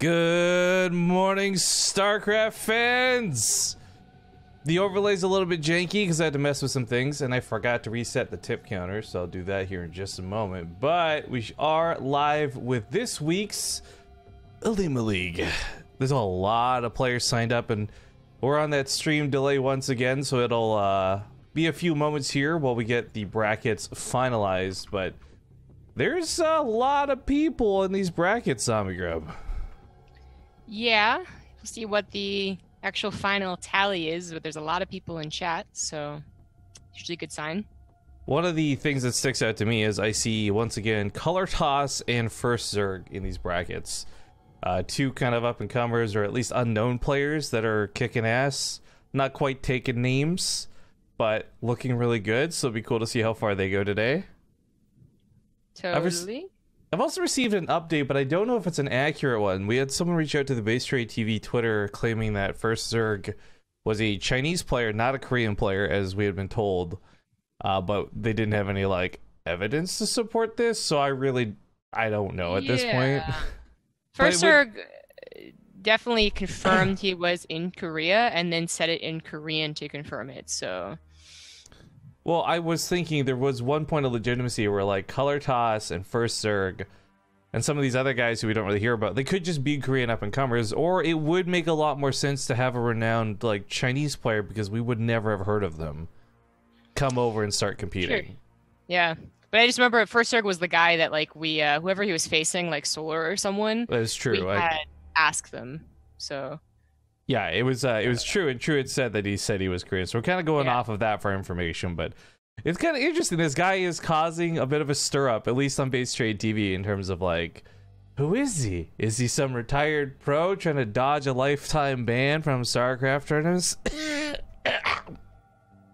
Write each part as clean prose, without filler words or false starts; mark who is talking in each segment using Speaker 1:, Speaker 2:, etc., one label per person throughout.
Speaker 1: Good morning, StarCraft fans! The overlay's a little bit janky because I had to mess with some things and I forgot to reset the tip counter, so I'll do that here in just a moment. But we are live with this week's Olimoleague. There's a lot of players signed up and we're on that stream delay once again, so it'll be a few moments here while we get the brackets finalized. But there's a lot of people in these brackets, Zombie Grub.
Speaker 2: Yeah, we'll see what the actual final tally is, but there's a lot of people in chat, so usually a good sign.
Speaker 1: One of the things that sticks out to me is I see, once again, Color Toss and First Zerg in these brackets. Two kind of up-and-comers, or at least unknown players that are kicking ass. Not quite taking names, but looking really good, so it'll be cool to see how far they go today.
Speaker 2: Totally.
Speaker 1: I've also received an update, but I don't know if it's an accurate one. We had someone reach out to the BaseTradeTV Twitter claiming that First Zerg was a Chinese player, not a Korean player, as we had been told. But they didn't have any, like, evidence to support this, so I don't know at this point.
Speaker 2: First Zerg definitely confirmed he was in Korea, and then said it in Korean to confirm it, so...
Speaker 1: Well, I was thinking there was one point of legitimacy where, like, Color Toss and First Zerg and some of these other guys who we don't really hear about, they could just be Korean up-and-comers, or it would make a lot more sense to have a renowned, like, Chinese player, because we would never have heard of them, come over and start competing.
Speaker 2: Sure. Yeah, but I just remember First Zerg was the guy that, like, we, whoever he was facing, like Solar or someone,
Speaker 1: that is true.
Speaker 2: We had asked them, so...
Speaker 1: Yeah, it was true, and True had said that he was Korean, so we're kind of going off of that for information, but it's kind of interesting. This guy is causing a bit of a stir-up, at least on BaseTradeTV, in terms of, like, who is he? Is he some retired pro trying to dodge a lifetime ban from StarCraft tournaments?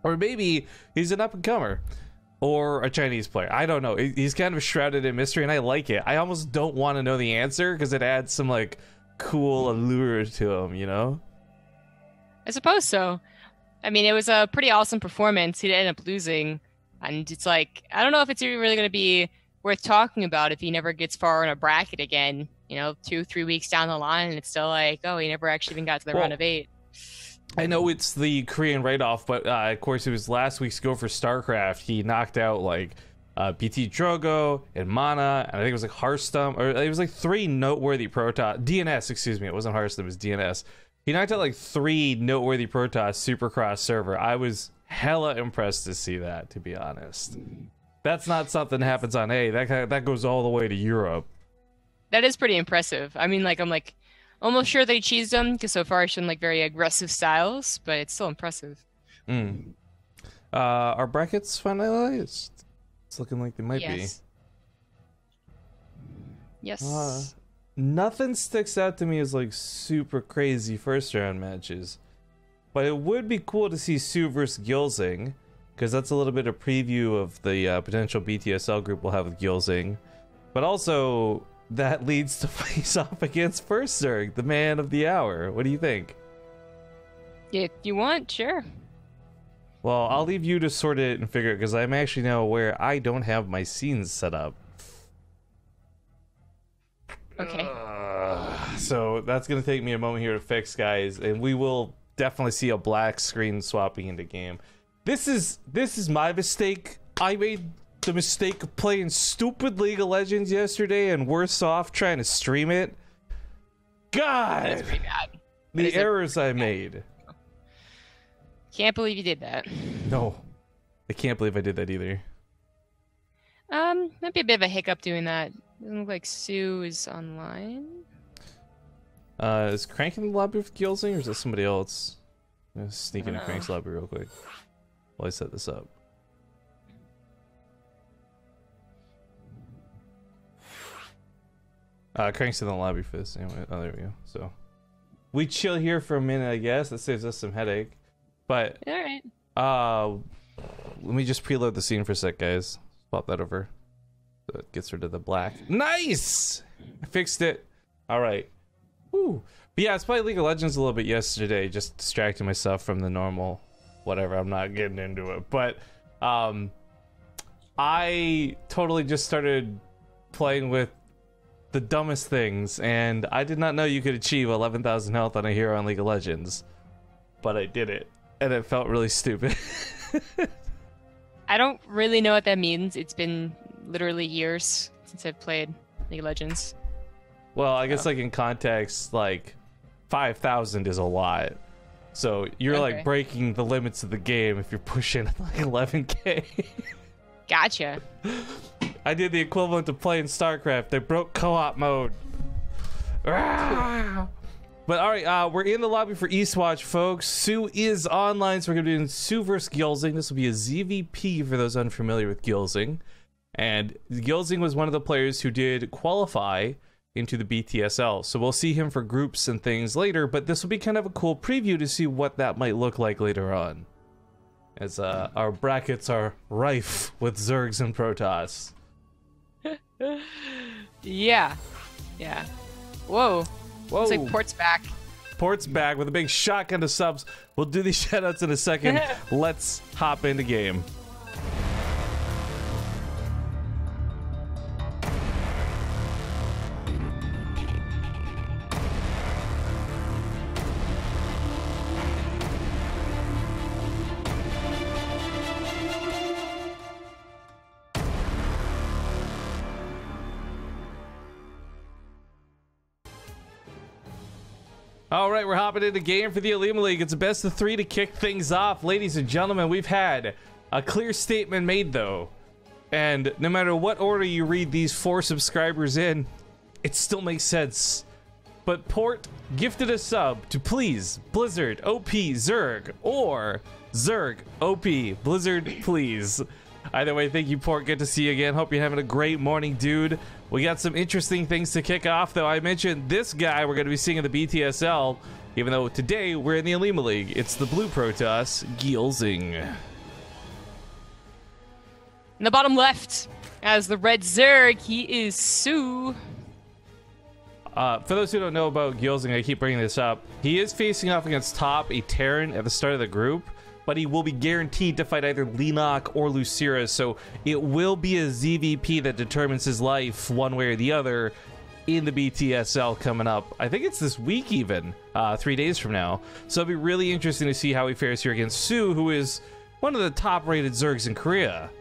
Speaker 1: Or maybe he's an up-and-comer, or a Chinese player. I don't know. He's kind of shrouded in mystery, and I like it. I almost don't want to know the answer, because it adds some, like, cool allure to him, you know?
Speaker 2: I suppose so. I mean, it was a pretty awesome performance. He ended up losing, and it's like, I don't know if it's even really going to be worth talking about if he never gets far in a bracket again, you know, 2-3 weeks down the line, and it's still like, oh, he never actually even got to the round of 8.
Speaker 1: I know it's the Korean write-off, but of course it was last week's Go for StarCraft. He knocked out, like, PT Drogo and Mana, and I think it was like Hearthstone, or it was like 3 noteworthy Protoss, DNS, excuse me, it wasn't Hearthstone, it was DNS. He knocked out like 3 noteworthy Protoss Supercross server. I was hella impressed to see that, to be honest. That's not something that happens on A, that goes all the way to Europe.
Speaker 2: That is pretty impressive. I mean, like, I'm like almost sure they cheesed him, because so far he's shown like very aggressive styles, but it's still impressive.
Speaker 1: Are brackets finalized? It's looking like they might be.
Speaker 2: Yes.
Speaker 1: Nothing sticks out to me as like super crazy first round matches, but it would be cool to see soO versus Gilzing, because that's a little bit of preview of the potential BTSL group we'll have with Gilzing, but also that leads to face off against First Zerg, the man of the hour. What do you think?
Speaker 2: If you want, sure.
Speaker 1: Well, I'll leave you to sort it and figure it, because I'm actually now aware I don't have my scenes set up.
Speaker 2: Okay.
Speaker 1: So that's going to take me a moment here to fix, guys, and we will definitely see a black screen swapping into game. This is my mistake. I made the mistake of playing stupid League of Legends yesterday, and worse off trying to stream it. God!
Speaker 2: That's pretty bad.
Speaker 1: The errors I made.
Speaker 2: Can't believe you did that.
Speaker 1: No, I can't believe I did that either.
Speaker 2: Might be a bit of a hiccup doing that. Doesn't look like soO is online.
Speaker 1: Is Crank in the lobby with Gilzing, or is that somebody else? I'm gonna sneak into Crank's lobby real quick while I set this up. Crank's in the lobby for this anyway. Oh, there we go. So we chill here for a minute, I guess. That saves us some headache. But
Speaker 2: all right.
Speaker 1: Let me just preload the scene for a sec, guys. Pop that over so it gets rid of the black. Nice! I fixed it. All right. Woo. But yeah, I was playing League of Legends a little bit yesterday, just distracting myself from the normal whatever. I'm not getting into it, but I totally just started playing with the dumbest things, and I did not know you could achieve 11,000 health on a hero on League of Legends, but I did it, and it felt really stupid.
Speaker 2: I don't really know what that means. It's been literally years since I've played League of Legends.
Speaker 1: Well, I guess like in context, like 5,000 is a lot. So you're like breaking the limits of the game if you're pushing like 11k.
Speaker 2: Gotcha.
Speaker 1: I did the equivalent of playing StarCraft. They broke co-op mode. But all right, we're in the lobby for Eastwatch, folks. soO is online, so we're going to be doing soO versus Gilzean. This will be a ZvP for those unfamiliar with Gilzean. And Gilzean was one of the players who did qualify into the BTSL. So we'll see him for groups and things later, but this will be kind of a cool preview to see what that might look like later on. As our brackets are rife with Zergs and Protoss.
Speaker 2: Yeah. Whoa. Looks like Port's back.
Speaker 1: Port's back with a big shotgun to subs. We'll do these shoutouts in a second. Let's hop into game. All right, we're hopping into game for the Olimoleague. It's a best of 3 to kick things off. Ladies and gentlemen, we've had a clear statement made, though. And no matter what order you read these 4 subscribers in, it still makes sense. But Port gifted a sub to please Blizzard, OP, Zerg, or Zerg, OP, Blizzard, please. Either way, thank you, Port. Good to see you again. Hope you're having a great morning, dude. We got some interesting things to kick off, though. I mentioned this guy we're going to be seeing in the BTSL, even though today we're in the Olimoleague. It's the blue Protoss, gyulzzing.
Speaker 2: In the bottom left, as the red Zerg, he is soO.
Speaker 1: For those who don't know about gyulzzing, I keep bringing this up. He is facing off against top, a Terran at the start of the group, but he will be guaranteed to fight either Leenock or Lucira, so it will be a ZvP that determines his life one way or the other in the BTSL coming up. I think it's this week even, 3 days from now. So it'll be really interesting to see how he fares here against soO, who is one of the top-rated Zergs in Korea.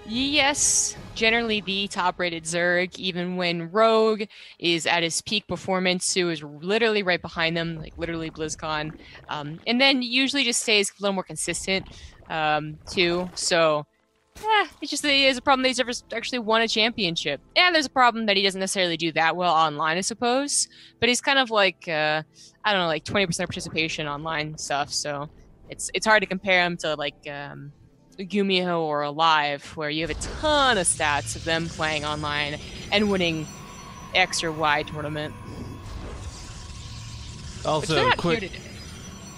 Speaker 2: Yes, generally the top-rated Zerg. Even when Rogue is at his peak performance, soO is literally right behind them, like literally BlizzCon. And then usually just stays a little more consistent, too. So, it's just that he has a problem that he's never actually won a championship. And there's a problem that he doesn't necessarily do that well online, I suppose. But he's kind of like, I don't know, like 20% participation online stuff. So it's hard to compare him to like Gumiho or Alive, where you have a ton of stats of them playing online and winning X or Y tournament.
Speaker 1: Also, quick.
Speaker 2: Here today.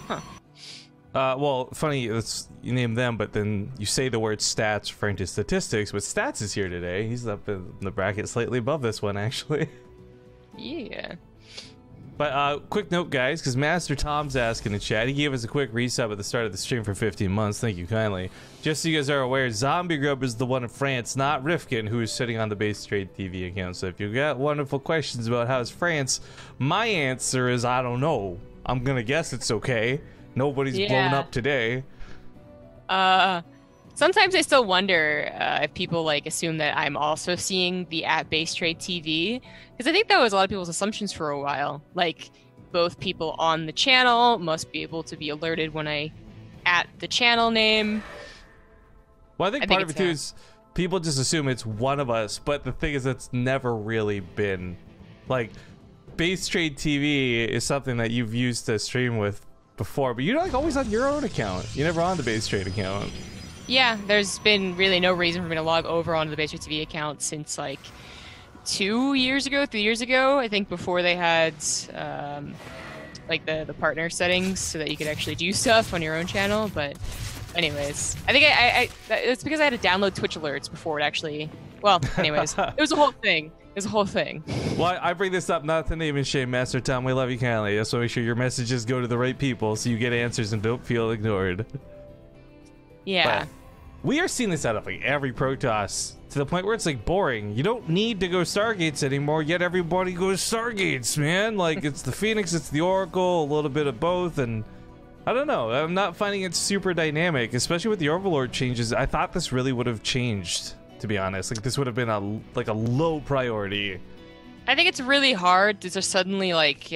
Speaker 2: Huh.
Speaker 1: Well, funny, you name them, but then you say the word stats referring to statistics, but Stats is here today. He's up in the bracket slightly above this one, actually.
Speaker 2: Yeah.
Speaker 1: But quick note, guys, because Master Tom's asking in the chat. He gave us a quick resub at the start of the stream for 15 months. Thank you kindly. Just so you guys are aware, Zombie Grub is the one in France, not Rifkin, who is sitting on the BaseTradeTV account. So if you've got wonderful questions about how's France, my answer is I don't know. I'm going to guess it's okay. Nobody's blown up today.
Speaker 2: Sometimes I still wonder if people like assume that I'm also seeing the at BaseTradeTV, because I think that was a lot of people's assumptions for a while. Like, both people on the channel must be able to be alerted when I at the channel name.
Speaker 1: Well, I think part of it too is people just assume it's one of us, but the thing is that's never really been. Like, BaseTradeTV is something that you've used to stream with before, but you're like always on your own account. You're never on the BaseTrade account.
Speaker 2: Yeah, there's been really no reason for me to log over onto the BaseTradeTV account since like 3 years ago. I think before they had like the partner settings so that you could actually do stuff on your own channel. But anyways, I think it's because I had to download Twitch alerts before it actually. Well, anyways, it was a whole thing. Well,
Speaker 1: I bring this up not to name and shame Master Tom. We love you kindly. Just want to make sure your messages go to the right people so you get answers and don't feel ignored.
Speaker 2: Yeah.
Speaker 1: We are seeing this out of like every Protoss to the point where it's like boring. You don't need to go Stargates anymore, yet everybody goes Stargates, man. Like it's the Phoenix, it's the Oracle, a little bit of both, and I don't know. I'm not finding it super dynamic, especially with the Overlord changes. I thought this really would have changed, to be honest. Like this would have been a low priority.
Speaker 2: I think it's really hard to just suddenly like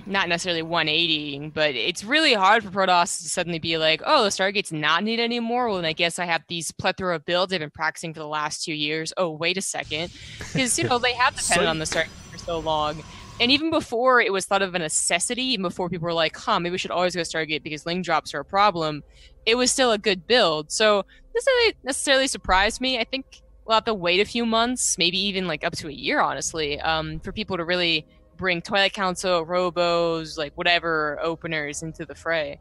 Speaker 2: not necessarily 180, but it's really hard for Protoss to suddenly be like, oh, the Stargate's not needed anymore. Well, then I guess I have these plethora of builds I've been practicing for the last 2 years. Oh, wait a second. Because, you know, they have depended on the Stargate for so long. And even before it was thought of a necessity, even before people were like, huh, maybe we should always go Stargate because Ling drops are a problem, it was still a good build. So this doesn't necessarily surprise me. I think we'll have to wait a few months, maybe even like up to a year, honestly, for people to really bring Twilight Council, Robos, like whatever openers into the fray.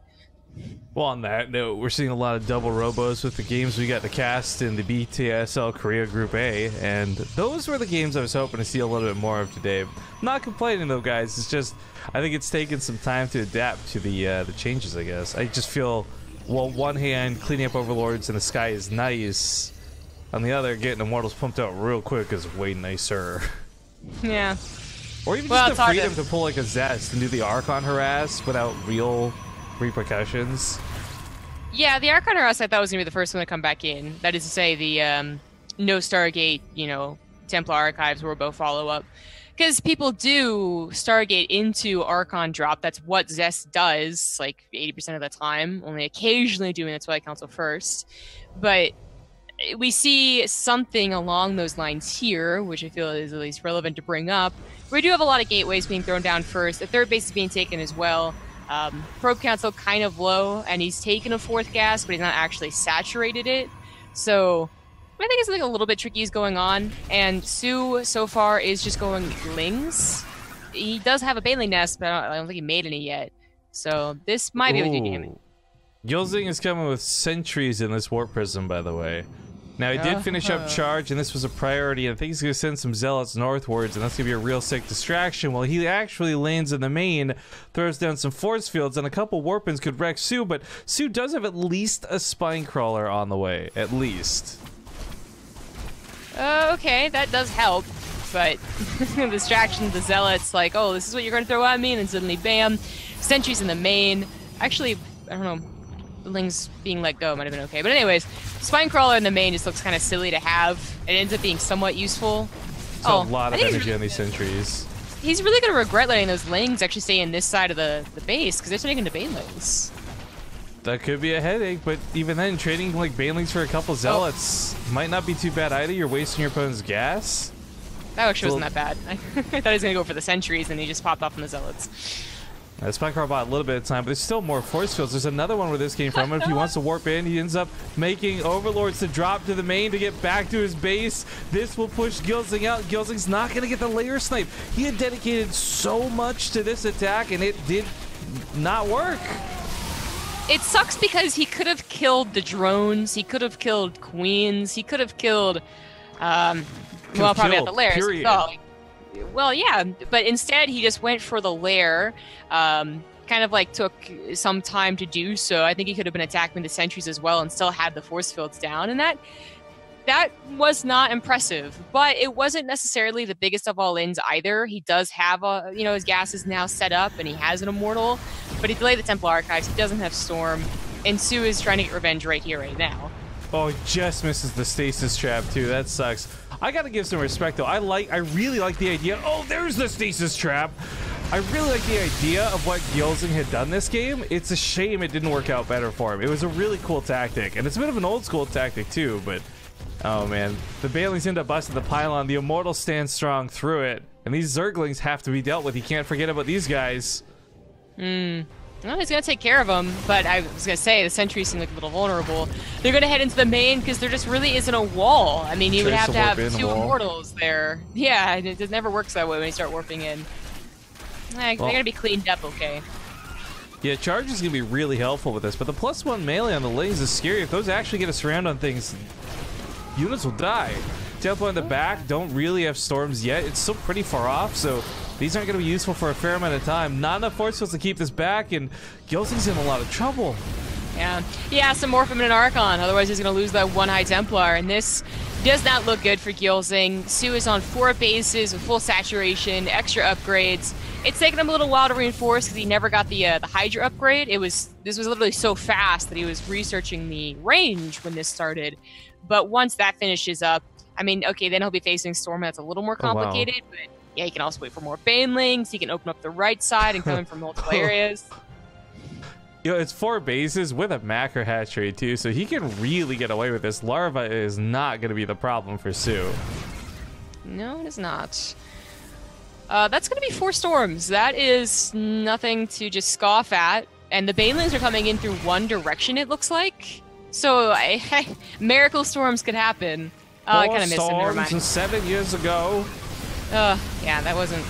Speaker 1: Well, on that note, we're seeing a lot of double Robos with the games we got to cast in the BTSL Korea Group A, and those were the games I was hoping to see a little bit more of today. I'm not complaining though, guys. It's just I think it's taken some time to adapt to the changes. I guess I just feel, well, one hand cleaning up Overlords in the sky is nice. On the other, getting Immortals pumped out real quick is way nicer.
Speaker 2: Yeah.
Speaker 1: Or even just the freedom to pull like a Zest and do the Archon harass without real repercussions.
Speaker 2: Yeah, the Archon harass I thought was going to be the first one to come back in. That is to say, the no Stargate, you know, Templar Archives Robo follow-up. Because people do Stargate into Archon drop. That's what Zest does, like 80% of the time. Only occasionally doing the Twilight Council first. But we see something along those lines here, which I feel is at least relevant to bring up. We do have a lot of gateways being thrown down first. The third base is being taken as well. Probe Council kind of low, and he's taken a fourth gas, but he's not actually saturated it. So I think it's like a little bit tricky is going on. And soO so far is just going Lings. He does have a Baneling nest, but I don't think he made any yet. So this might be able to do damage.
Speaker 1: Gilzing is coming with sentries in this Warp Prism, by the way. Now, he did finish up Charge, and this was a priority. I think he's going to send some Zealots northwards, and that's going to be a real sick distraction. While he actually lands in the main, throws down some force fields, and a couple Warpins could wreck soO, but soO does have at least a Spine Crawler on the way. At least.
Speaker 2: Okay, that does help, but the distraction of the Zealots, like, oh, this is what you're going to throw at me, and then suddenly, bam, sentries in the main. Actually, I don't know. Lings being let go might have been okay. But anyways, Spine Crawler in the main just looks kind of silly to have. It ends up being somewhat useful.
Speaker 1: A lot of energy on these sentries.
Speaker 2: He's really going to regret letting those Lings actually stay in this side of the base, because they're taking the Banelings.
Speaker 1: That could be a headache, but even then, trading like Banelings for a couple Zealots might not be too bad either. You're wasting your opponent's gas.
Speaker 2: That actually wasn't that bad. I thought he was going to go for the sentries, and he just popped off on the Zealots.
Speaker 1: Spine Crawler bought a little bit of time, but there's still more force fields. There's another one where this came from. If he wants to warp in, he ends up making Overlords to drop to the main to get back to his base. This will push Gilzing out. Gilzing's not going to get the layer snipe. He had dedicated so much to this attack, and it did not work.
Speaker 2: It sucks because he could have killed the drones. He could have killed queens. He could have killed, well, probably not the layers.
Speaker 1: Period.
Speaker 2: Well, yeah, but instead he just went for the lair. Kind of like took some time to do so. I think he could have been attacking the sentries as well and still had the force fields down, and that was not impressive. But it wasn't necessarily the biggest of all ins either. He does have a, you know, his gas is now set up and he has an immortal, but he delayed the Templar Archives. He doesn't have Storm, and soO is trying to get revenge right here, right now.
Speaker 1: Oh, he just misses the stasis trap too. That sucks. I gotta give some respect though. I really like the idea. Oh, there's the stasis trap. I really like the idea of what Gilzean had done this game. It's a shame it didn't work out better for him. It was a really cool tactic, and it's a bit of an old school tactic too, but oh man. The Banelings end up busting the pylon. The Immortals stand strong through it, and these Zerglings have to be dealt with. You can't forget about these guys.
Speaker 2: Well, he's going to take care of them, but I was going to say, the sentries seem like a little vulnerable. They're going to head into the main because there just really isn't a wall. I mean, you would have to have two Immortals there. Yeah, it never works that way when you start warping in. They're going to be cleaned up okay.
Speaker 1: Yeah, Charge is going to be really helpful with this, but the +1 melee on the Lings is scary. If those actually get a surround on things, units will die. Tempo in the back don't really have storms yet. It's still pretty far off, so these aren't going to be useful for a fair amount of time. Not enough force fields to keep this back, and Gilzing's in a lot of trouble.
Speaker 2: Yeah. He has to morph him in an Archon, otherwise he's going to lose that 1 High Templar, and this does not look good for Gilzean. soO is on 4 bases with full saturation, extra upgrades. It's taken him a little while to reinforce because he never got the Hydra upgrade. This was literally so fast that he was researching the range when this started. But once that finishes up, I mean, okay, then he'll be facing Storm, that's a little more complicated, but yeah, he can also wait for more Banelings, he can open up the right side and come in from multiple areas.
Speaker 1: Yo, it's 4 bases with a macro hatchery too, so he can really get away with this. Larva is not going to be the problem for soO.
Speaker 2: No, it is not. That's going to be 4 storms. That is nothing to just scoff at. And the Banelings are coming in through one direction, it looks like. So, miracle storms could happen. I kind of missed them, never mind.
Speaker 1: 7 years ago.
Speaker 2: Yeah, that wasn't...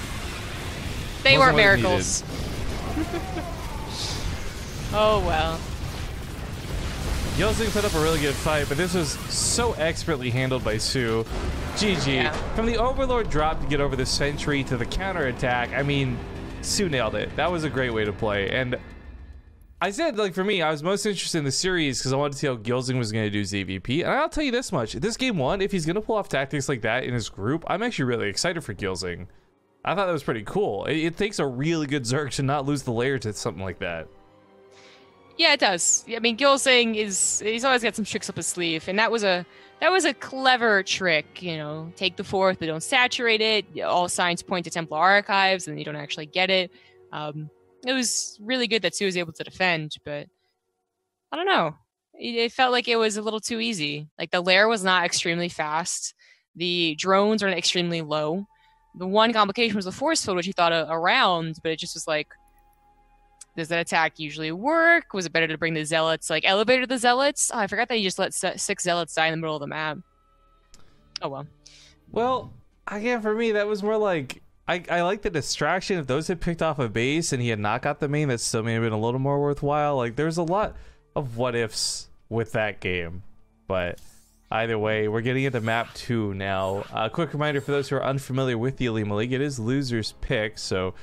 Speaker 2: They weren't miracles. Oh, well.
Speaker 1: Gilzean put up a really good fight, but this was so expertly handled by soO. GG.
Speaker 2: Yeah.
Speaker 1: From the Overlord drop to get over the Sentry to the counterattack, I mean, soO nailed it. That was a great way to play. And I said, like, for me, I was most interested in the series because I wanted to see how Gilzean was going to do ZvP. And I'll tell you this much. This game 1, if he's going to pull off tactics like that in his group, I'm actually really excited for Gilzean. I thought that was pretty cool. It takes a really good Zerg to not lose the layer to something like that.
Speaker 2: Yeah, it does. I mean, Gilzean he's always got some tricks up his sleeve, and that was a clever trick, you know, take the 4th, but don't saturate it. All signs point to Templar Archives, and you don't actually get it. It was really good that soO was able to defend, but I don't know. It felt like it was a little too easy. Like, the lair was not extremely fast. The drones are extremely low. The one complication was the force field, which he thought around, but it just was like, does that attack usually work? Was it better to bring the Zealots, like, elevator the Zealots? Oh, I forgot that he just let 6 Zealots die in the middle of the map. Oh, well.
Speaker 1: Well, again, for me, that was more like, I like the distraction. If those had picked off a base and he had not got the main, that still may have been a little more worthwhile. Like, there's a lot of what-ifs with that game. But either way, we're getting into map 2 now. A quick reminder for those who are unfamiliar with the Olimoleague, it is loser's pick, so...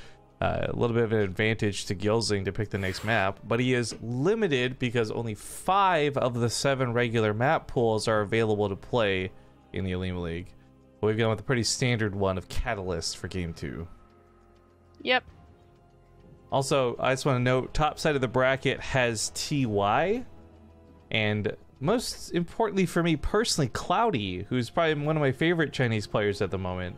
Speaker 1: a little bit of an advantage to Gilzean to pick the next map, but he is limited because only 5 of the 7 regular map pools are available to play in the Olimoleague. We've gone with a pretty standard one of Catalyst for game 2.
Speaker 2: Yep.
Speaker 1: Also, I just want to note, top side of the bracket has TY, and most importantly for me personally, Cloudy, who's probably one of my favorite Chinese players at the moment.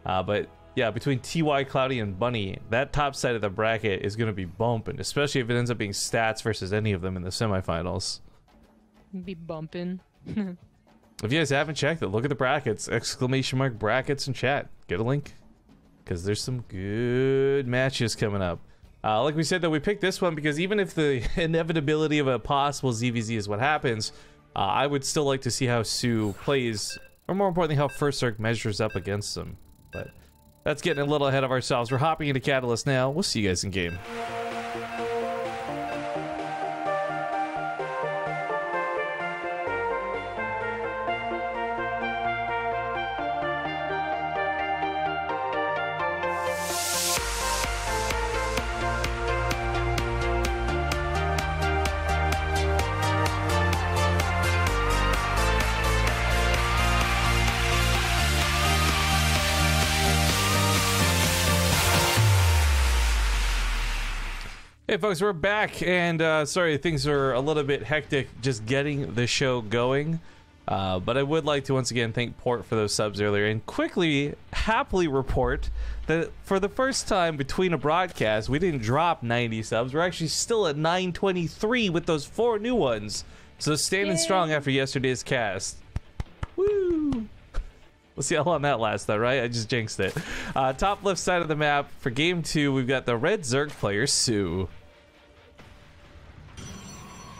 Speaker 1: But yeah, between TY, Cloudy, and Bunny, that top side of the bracket is going to be bumping, especially if it ends up being stats versus any of them in the semifinals.
Speaker 2: Be bumping.
Speaker 1: If you guys haven't checked it, look at the brackets, ! brackets in chat. Get a link, because there's some good matches coming up. Like we said, though, we picked this one because even if the inevitability of a possible ZvZ is what happens, I would still like to see how soO plays, or more importantly, how First Zerg measures up against them. But that's getting a little ahead of ourselves. We're hopping into Catalyst now. We'll see you guys in game. Hey folks, we're back, and sorry, things are a little bit hectic just getting the show going, but I would like to once again thank Port for those subs earlier, and quickly, happily report that for the first time between a broadcast, we didn't drop 90 subs. We're actually still at 923 with those 4 new ones, so standing strong after yesterday's cast. Woo! We'll see how long that lasts, though, right? I just jinxed it. Top left side of the map for game 2, we've got the red Zerg player, soO.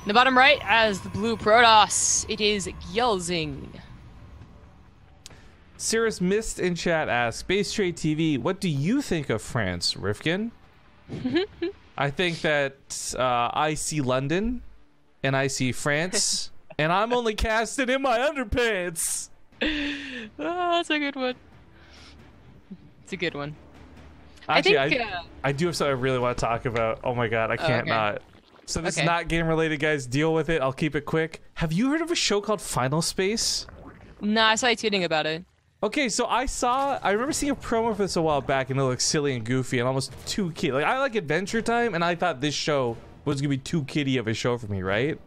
Speaker 2: In the bottom right, as the blue Protoss, it is Gyulzzing.
Speaker 1: Cirrus Mist in chat asks, BaseTradeTV, what do you think of France, Rifkin? I think that I see London, and I see France, and I'm only casted in my underpants.
Speaker 2: Oh, that's a good one. It's a good one.
Speaker 1: Actually, I do have something I really want to talk about. Oh my god, I can't not. So this is not game related, guys. Deal with it. I'll keep it quick. Have you heard of a show called Final Space?
Speaker 2: Nah, I saw you tweeting about it.
Speaker 1: Okay, so I remember seeing a promo for this a while back, and it looked silly and goofy and almost too kid. Like, I like Adventure Time, and I thought this show was gonna be too kiddie of a show for me, right?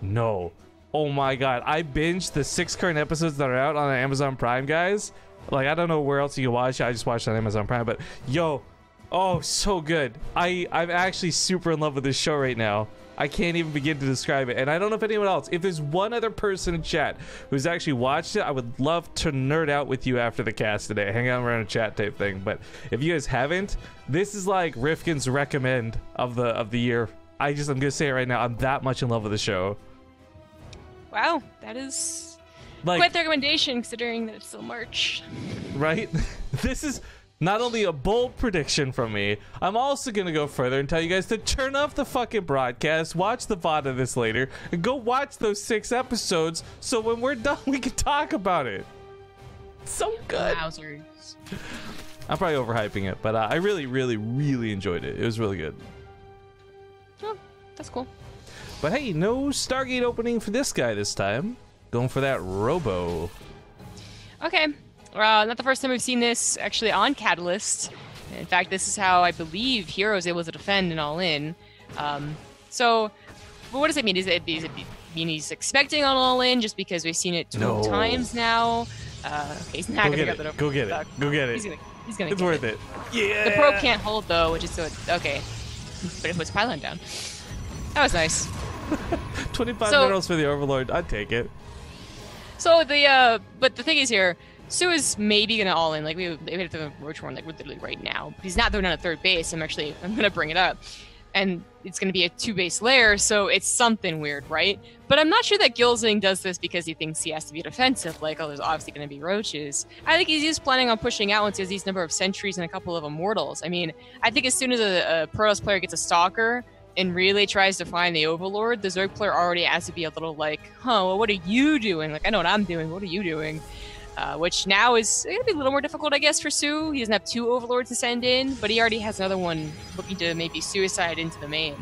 Speaker 1: No. Oh my god, I binged the 6 current episodes that are out on Amazon Prime, guys. Like, I don't know where else you can watch it. I just watched it on Amazon Prime, but yo, oh, so good. I'm actually super in love with this show right now. I can't even begin to describe it. And I don't know if anyone else, if there's one other person in chat who's actually watched it, I would love to nerd out with you after the cast today. Hang out around a chat type thing. But if you guys haven't, this is like Rifkin's recommend of the year. I'm gonna say it right now. I'm that much in love with the show.
Speaker 2: Wow, that is
Speaker 1: like,
Speaker 2: quite the recommendation considering that it's still March.
Speaker 1: Right? This is not only a bold prediction from me, I'm also going to go further and tell you guys to turn off the fucking broadcast, watch the VOD of this later, and go watch those 6 episodes so when we're done, we can talk about it. So good.
Speaker 2: Wowzers.
Speaker 1: I'm probably overhyping it, but I really, really, really enjoyed it. It was really good.
Speaker 2: Oh, that's cool.
Speaker 1: But hey, no Stargate opening for this guy this time. Going for that Robo.
Speaker 2: Okay. Not the first time we've seen this actually on Catalyst. In fact, this is how I believe Hero is able to defend an all-in. So, but what does it mean? Does it mean he's expecting an all-in just because we've seen it 12 times now? Okay, he's not going to get that over.
Speaker 1: Go get it. Go get it.
Speaker 2: He's gonna
Speaker 1: it's
Speaker 2: get
Speaker 1: worth it. Yeah.
Speaker 2: The probe can't hold though, which is so okay. But it puts pylon down. That was nice.
Speaker 1: 25 minerals for the Overlord. I'd take it.
Speaker 2: So but the thing is here, soO is maybe gonna all in. Like we have the Roach Horn like literally right now. But he's not throwing on a 3rd base. I'm gonna bring it up, and it's gonna be a 2-base layer. So it's something weird, right? But I'm not sure that Gilzean does this because he thinks he has to be defensive. Like, oh, there's obviously gonna be roaches. I think he's just planning on pushing out once he has these number of sentries and a couple of immortals. I mean, I think as soon as a Protoss player gets a Stalker and really tries to find the Overlord, the Zerg player already has to be a little like, huh, well, what are you doing? Like, I know what I'm doing. What are you doing? Which now is going to be a little more difficult, I guess, for soO. He doesn't have 2 Overlords to send in, but he already has another one looking to maybe suicide into the main.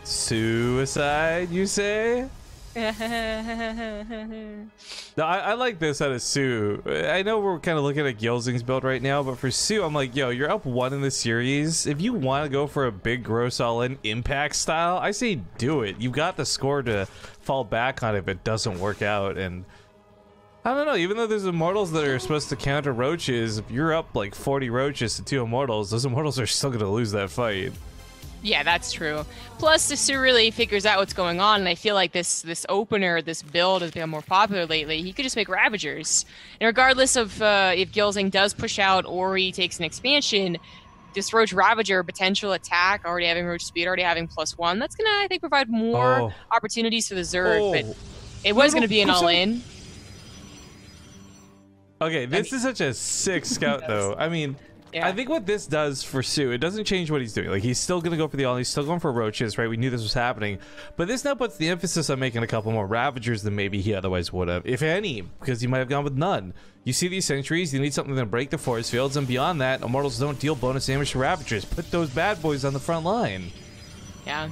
Speaker 1: Suicide, you say? No, I like this out of soO. I know we're kind of looking at Gyulzzing's build right now, but for soO, I'm like, yo, you're up 1 in the series. If you want to go for a big gross all-in impact style, I say do it. You've got the score to fall back on if it doesn't work out. And I don't know, even though there's immortals that are supposed to counter roaches, if you're up like 40 roaches to 2 immortals, those immortals are still going to lose that fight. Yeah,
Speaker 2: that's true. Plus, if soO really figures out what's going on, and I feel like this opener, this build has become more popular lately, he could just make Ravagers. And regardless of if Gilzean does push out or he takes an expansion, this Roach Ravager potential attack, already having Roach Speed, already having +1, that's going to, I think, provide more opportunities for the Zerg. But it was going to be an all-in.
Speaker 1: Okay, this is such a sick scout, though. I mean... Yeah. I think what this does for soO, it doesn't change what he's doing. Like, he's still going to go for the all, he's still going for roaches, right? We knew this was happening. But this now puts the emphasis on making a couple more Ravagers than maybe he otherwise would have, if any, because he might have gone with none. You see these sentries, you need something to break the force fields, and beyond that, immortals don't deal bonus damage to Ravagers. Put those bad boys on the front line.
Speaker 2: Yeah.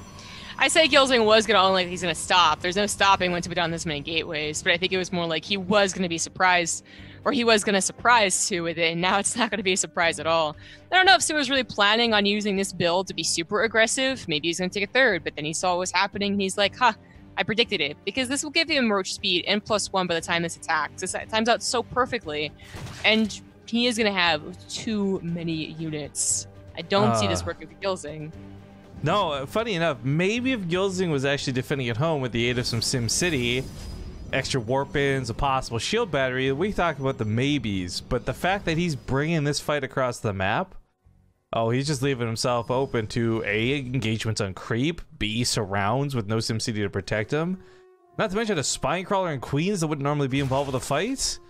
Speaker 2: I say Gilzean was going to only, he's going to stop. There's no stopping once we down this many gateways, but I think it was more like he was going to be surprised, or he was going to surprise soO with it, and now it's not going to be a surprise at all. I don't know if soO was really planning on using this build to be super aggressive. Maybe he's going to take a 3rd, but then he saw what was happening, and he's like, huh, I predicted it. Because this will give him Roach Speed and +1 by the time this attacks. This times out so perfectly, and he is going to have too many units. I don't see this working for Gilzean.
Speaker 1: No, funny enough, maybe if Gilzean was actually defending at home with the aid of some SimCity, extra warp-ins, a possible shield battery, we talk about the maybes, but the fact that he's bringing this fight across the map, oh, he's just leaving himself open to A, engagements on creep, B, surrounds with no SimCity to protect him, not to mention a spine crawler and queens that wouldn't normally be involved with the fights.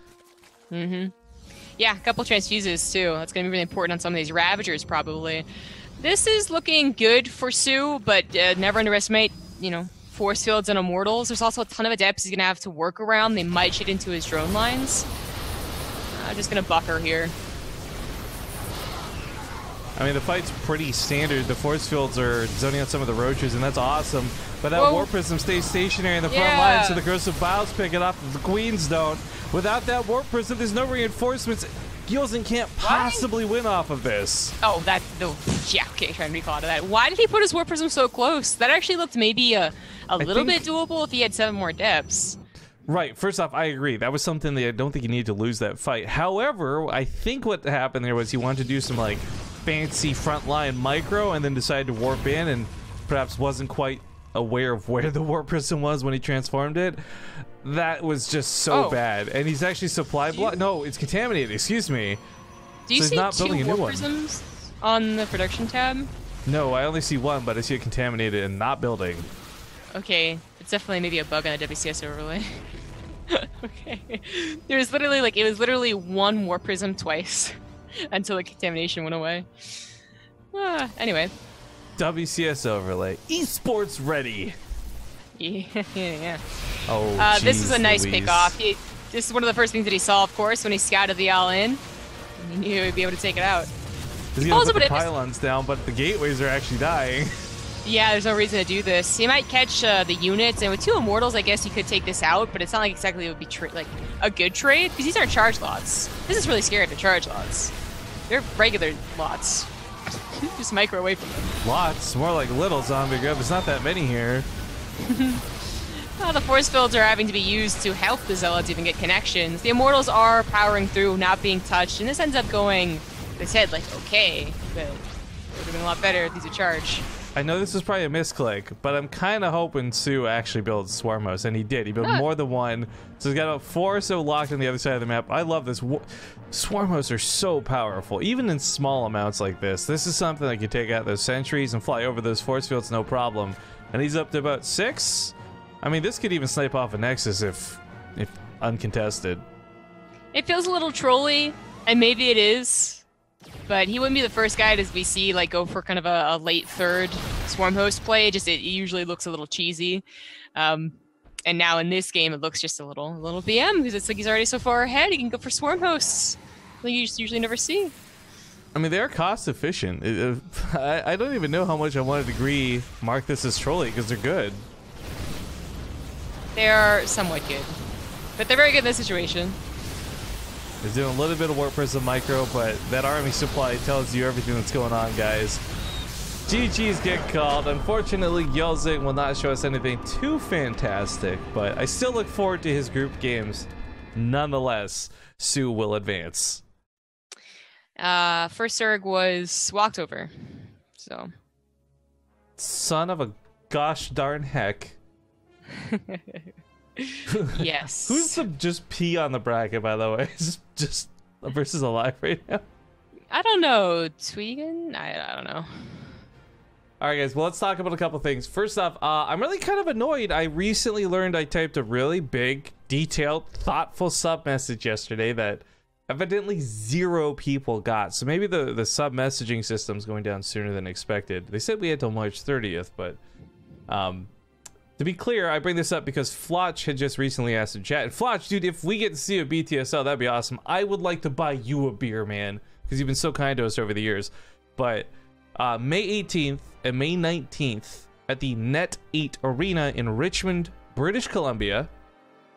Speaker 2: Yeah, a couple transfuses too. That's going to be really important on some of these Ravagers probably. This is looking good for soO, but never underestimate, you know, force fields and immortals. There's also a ton of adepts he's gonna have to work around. They might cheat into his drone lines. I'm just gonna buffer here.
Speaker 1: I mean, the fight's pretty standard. The force fields are zoning out some of the roaches, and that's awesome. But that Warp Prism stays stationary in the front line, so the Corrosive Biles pick it up. The Queens don't. Without that Warp Prism, there's no reinforcements. Gilzean can't possibly win off of this.
Speaker 2: Oh, yeah, okay, trying to recall out of that. Why did he put his Warp Prism so close? That actually looked maybe a little bit doable if he had 7 more depths.
Speaker 1: Right, first off, I agree. That was something that I don't think you need to lose that fight. However, I think what happened there was he wanted to do some, like, fancy frontline micro and then decided to warp in and perhaps wasn't quite aware of where the Warp Prism was when he transformed it. That was just so bad. And he's actually supply block. No, it's contaminated. Excuse me.
Speaker 2: Do you see not 2 Warp Prisms on the production tab?
Speaker 1: No, I only see 1, but I see it contaminated and not building.
Speaker 2: Okay, it's definitely maybe a bug on the WCS overlay. Okay. There was literally it was literally 1 Warp Prism twice until the contamination went away. Anyway.
Speaker 1: WCS overlay. Esports ready.
Speaker 2: Yeah.
Speaker 1: Oh,
Speaker 2: this is a nice pick-off. This is one of the first things that he saw, of course, when he scouted the all-in. He knew he would be able to take it out.
Speaker 1: He's going to put the pylons down, but the gateways are actually dying.
Speaker 2: Yeah, there's no reason to do this. He might catch the units, and with 2 Immortals, I guess he could take this out, but it's not like exactly it would be a good trade, because these aren't charge lots. This is really scared of charge lots. They're regular lots. Just micro away from them.
Speaker 1: Lots? More like little zombie grub. There's not that many here.
Speaker 2: Well, the force fields are having to be used to help the Zealots even get connections. The Immortals are powering through, not being touched, and this ends up going, they said, okay, but it would have been a lot better if these would charge.
Speaker 1: I know this is probably a misclick, but I'm kind of hoping soO actually builds Swarm Host, and he did. He built more than 1, so he's got about 4 or so locked on the other side of the map. I love this. Swarm Hosts are so powerful, even in small amounts like this. This is something that can take out those sentries and fly over those force fields no problem. And he's up to about 6. I mean, this could even snipe off a Nexus if uncontested. It
Speaker 2: feels a little trolly, and maybe it is, but he wouldn't be the first guy as we see go for kind of a late 3rd Swarm Host play. It usually looks a little cheesy. And now in this game, it looks just a little BM, because it's like he's already so far ahead, he can go for Swarm Hosts. Like you just usually never see.
Speaker 1: I mean, they're cost efficient. I don't even know how much I want to agree mark this as trolly, because they're good.
Speaker 2: They are somewhat good, but they're very good in this situation.
Speaker 1: He's doing a little bit of Warp Prism micro, but that army supply tells you everything that's going on, guys. GG's get called. Unfortunately, gyulzzing will not show us anything too fantastic, but I still look forward to his group games. Nonetheless, soO will advance.
Speaker 2: First Zerg was walked over, so.
Speaker 1: Son of a gosh darn heck.
Speaker 2: Yes.
Speaker 1: Who's the just P on the bracket, by the way? Is just versus alive right now?
Speaker 2: I don't know. Tweegan? I don't know.
Speaker 1: All right, guys. Well, let's talk about a couple things. First off, I'm really kind of annoyed. I recently learned I typed a really big, detailed, thoughtful sub message yesterday that evidently 0 people got. So maybe the sub messaging system's going down sooner than expected. They said we had till March 30th, but to be clear, I bring this up because Flotch had just recently asked in chat. And Flotch, dude, if we get to see a BTSL, that'd be awesome. I would like to buy you a beer, man, because you've been so kind to us over the years. But May 18th and May 19th at the Net 8 Arena in Richmond, British Columbia.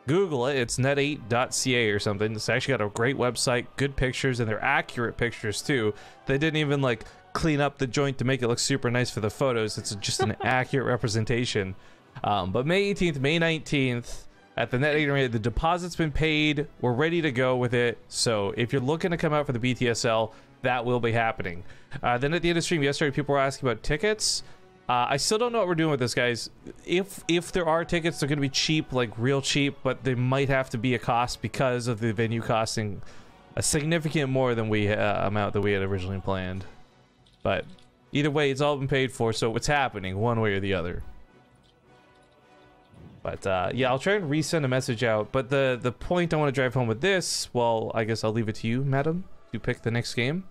Speaker 1: Google it. It's net8.ca or something. It's actually got a great website, good pictures, and they're accurate pictures too. They didn't even clean up the joint to make it look super nice for the photos. It's just an accurate representation. But May 18th, May 19th at the Net 8 Arena, the deposit's been paid. We're ready to go with it. So if you're looking to come out for the BTSL, that will be happening. Then at the end of the stream yesterday, people were asking about tickets. I still don't know what we're doing with this, guys. If there are tickets, they're going to be cheap, real cheap, but they might have to be a cost because of the venue costing a significant more than amount that we had originally planned. But either way, it's all been paid for, so it's happening one way or the other. But yeah, I'll try and resend a message out. But the point I want to drive home with this, well, I guess I'll leave it to you, madam, to pick the next game.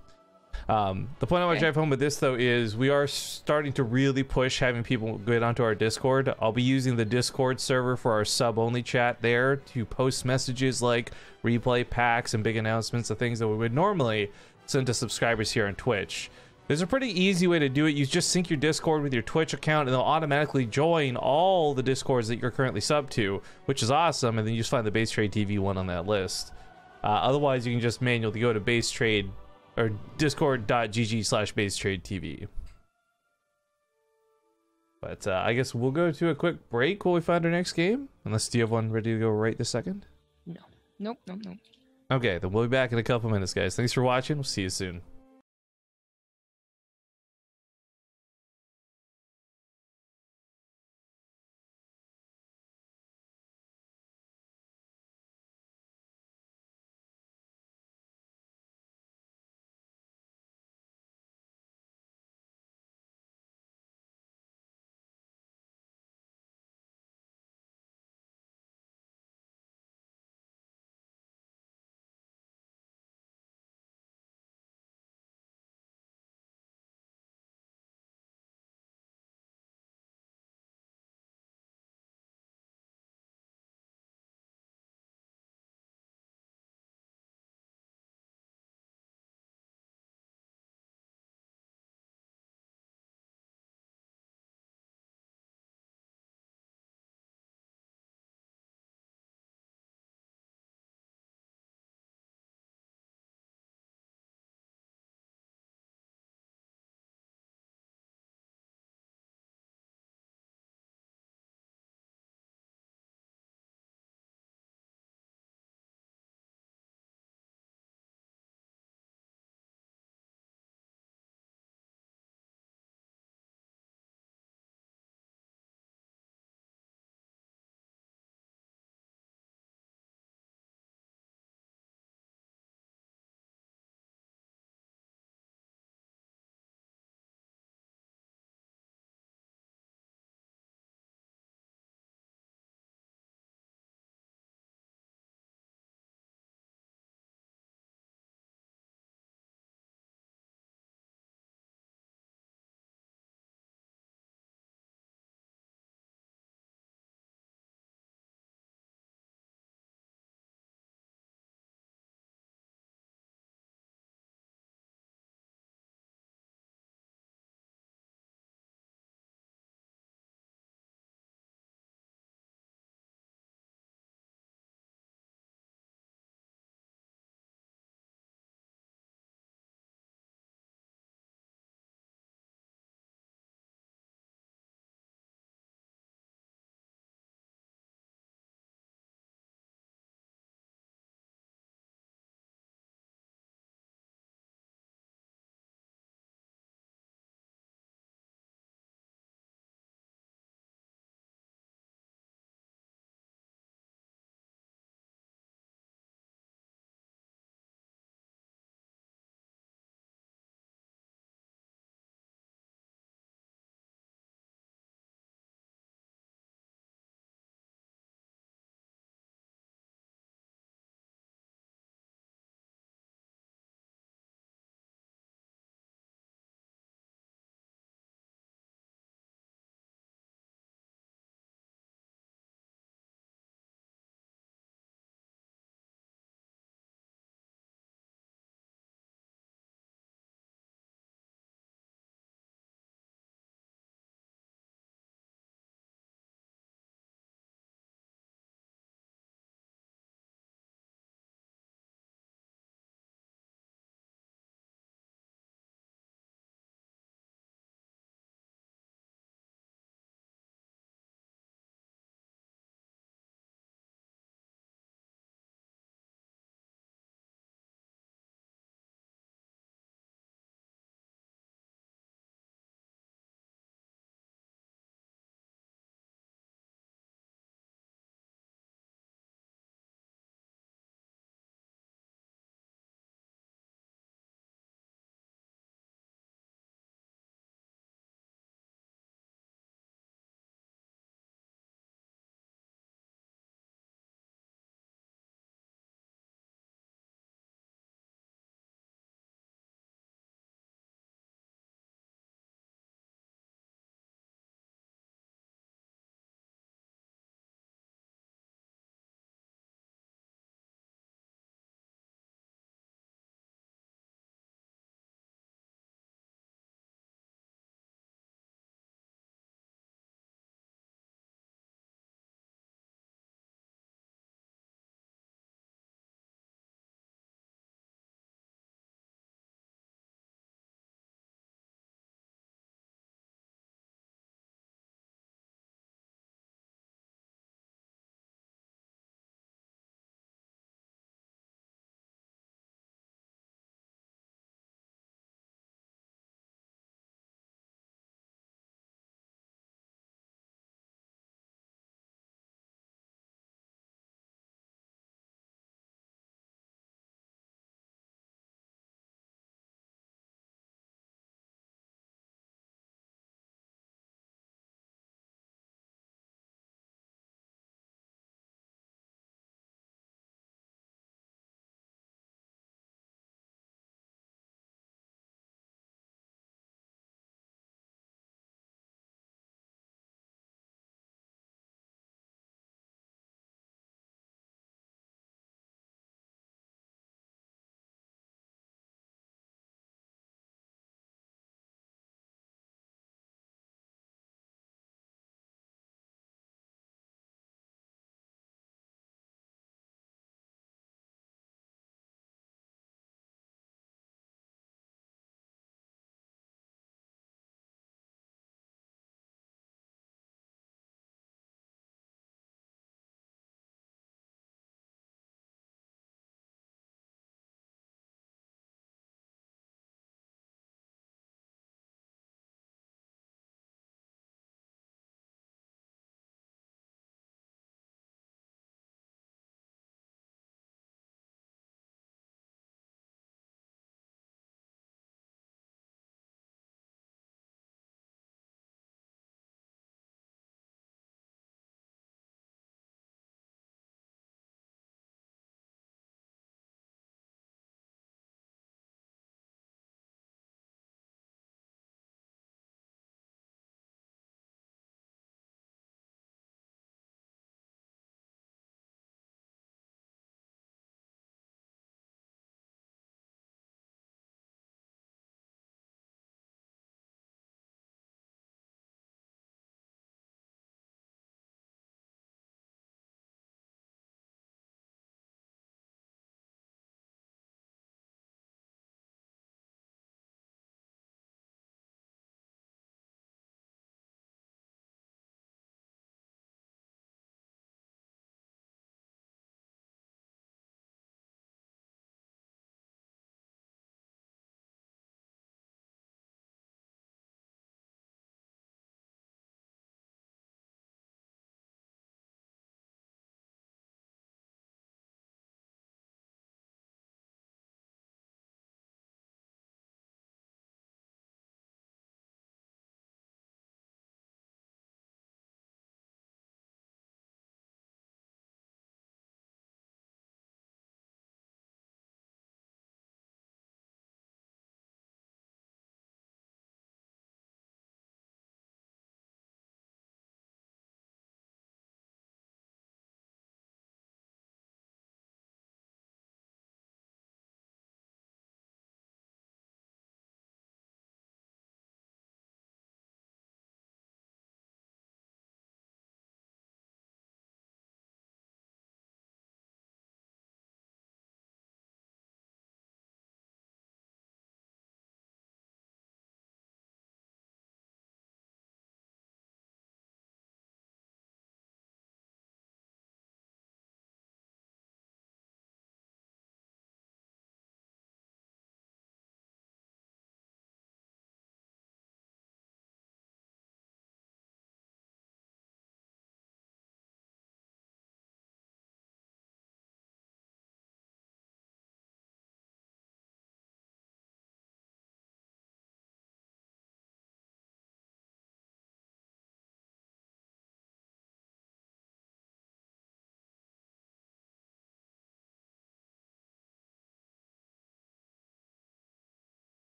Speaker 1: The point I want to drive home with this, though, is we are starting to really push having people get onto our Discord. I'll be using the Discord server for our sub-only chat there to post messages like replay packs and big announcements of things that we would normally send to subscribers here on Twitch. There's a pretty easy way to do it. You just sync your Discord with your Twitch account, and they'll automatically join all the Discords that you're currently subbed to, which is awesome. And then you just find the BaseTradeTV one on that list. Otherwise, you can just manually go to BaseTrade or discord.gg/BaseTradeTV. But I guess we'll go to a quick break while we find our next game. Unless, do you have one ready to go right this second?
Speaker 2: No. Nope.
Speaker 1: Okay, then we'll be back in a couple minutes, guys. Thanks for watching. We'll see you soon.